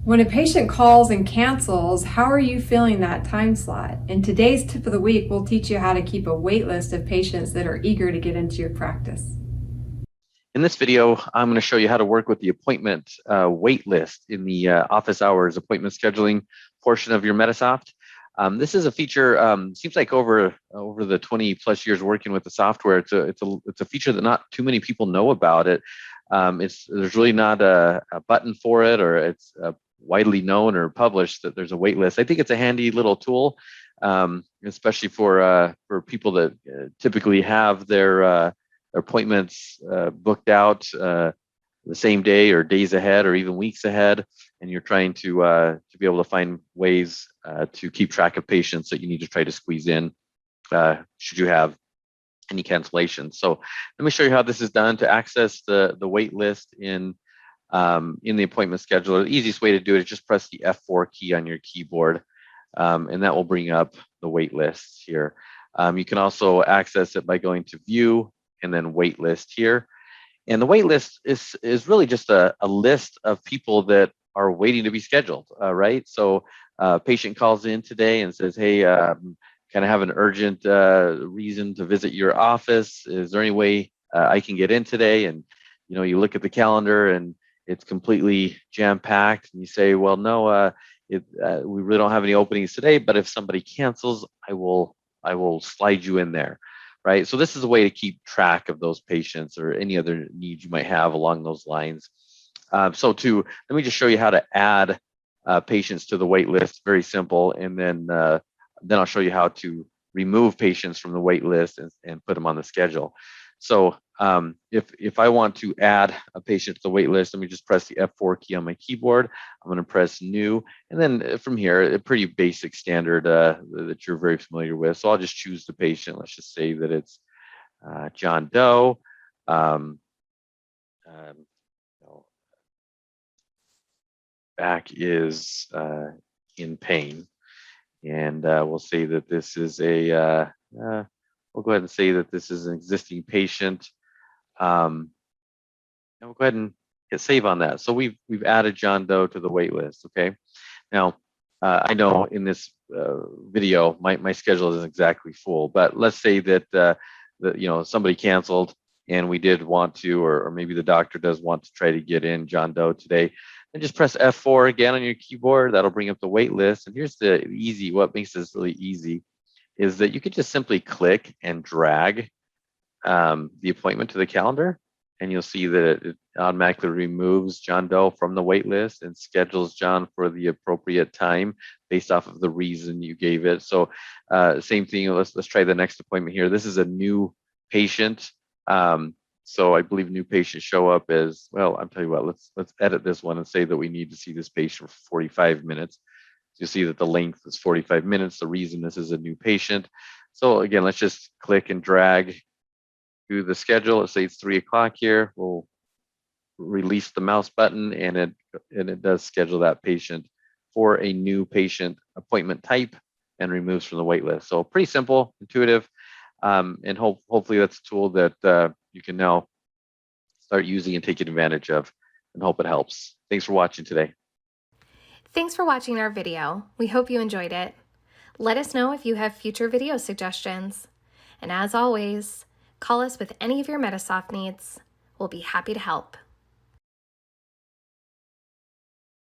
When a patient calls and cancels, how are you filling that time slot? In today's tip of the week, we'll teach you how to keep a wait list of patients that are eager to get into your practice. In this video, I'm going to show you how to work with the appointment wait list in the office hours appointment scheduling portion of your Medisoft. This is a feature, seems like over the 20 plus years working with the software, it's a feature that not too many people know about it. There's really not a button for it, or it's widely known or published that there's a wait list. I think it's a handy little tool, especially for people that typically have their appointments booked out the same day or days ahead or even weeks ahead, and you're trying to be able to find ways to keep track of patients that you need to try to squeeze in should you have any cancellations. So let me show you how this is done. To access the wait list in the appointment scheduler, the easiest way to do it is just press the F4 key on your keyboard, and that will bring up the wait lists here. You can also access it by going to View and then Wait List here. And the wait list is really just a list of people that are waiting to be scheduled, right? So patient calls in today and says, hey, kind of have an urgent reason to visit your office. Is there any way I can get in today? And you look at the calendar and it's completely jam-packed, and you say, well, no, we really don't have any openings today, but if somebody cancels, I will slide you in there. Right. So this is a way to keep track of those patients or any other needs you might have along those lines. Let me just show you how to add patients to the wait list. Very simple. And then I'll show you how to remove patients from the wait list and put them on the schedule. So if I want to add a patient to the wait list, let me just press the F4 key on my keyboard. I'm going to press New, and then from here, a pretty basic standard that you're very familiar with. So I'll just choose the patient. Let's just say that it's John Doe. Back is in pain, and we'll say that this is we'll go ahead and say that this is an existing patient. And we'll go ahead and hit save on that. So we've added John Doe to the wait list. Okay. Now I know in this video my schedule isn't exactly full, but let's say that somebody canceled and we did want to, or maybe the doctor does want to try to get in John Doe today. And just press F4 again on your keyboard. That'll bring up the wait list. And here's what makes this really easy is that you could just simply click and drag the appointment to the calendar, and you'll see that it automatically removes John Doe from the wait list and schedules John for the appropriate time based off of the reason you gave it. So same thing. Let's try the next appointment here. This is a new patient. So I believe new patients show up as well. I'll tell you what. Let's edit this one and say that we need to see this patient for 45 minutes. You see that the length is 45 minutes. The reason this is a new patient. So again, let's just click and drag to the schedule. Let's say it's 3 o'clock here. We'll release the mouse button, and it does schedule that patient for a new patient appointment type and removes from the wait list. So pretty simple, intuitive, and hopefully that's a tool that you can now start using and taking advantage of, and hope it helps. Thanks for watching today. Thanks for watching our video. We hope you enjoyed it. Let us know if you have future video suggestions. And as always, call us with any of your Medisoft needs. We'll be happy to help.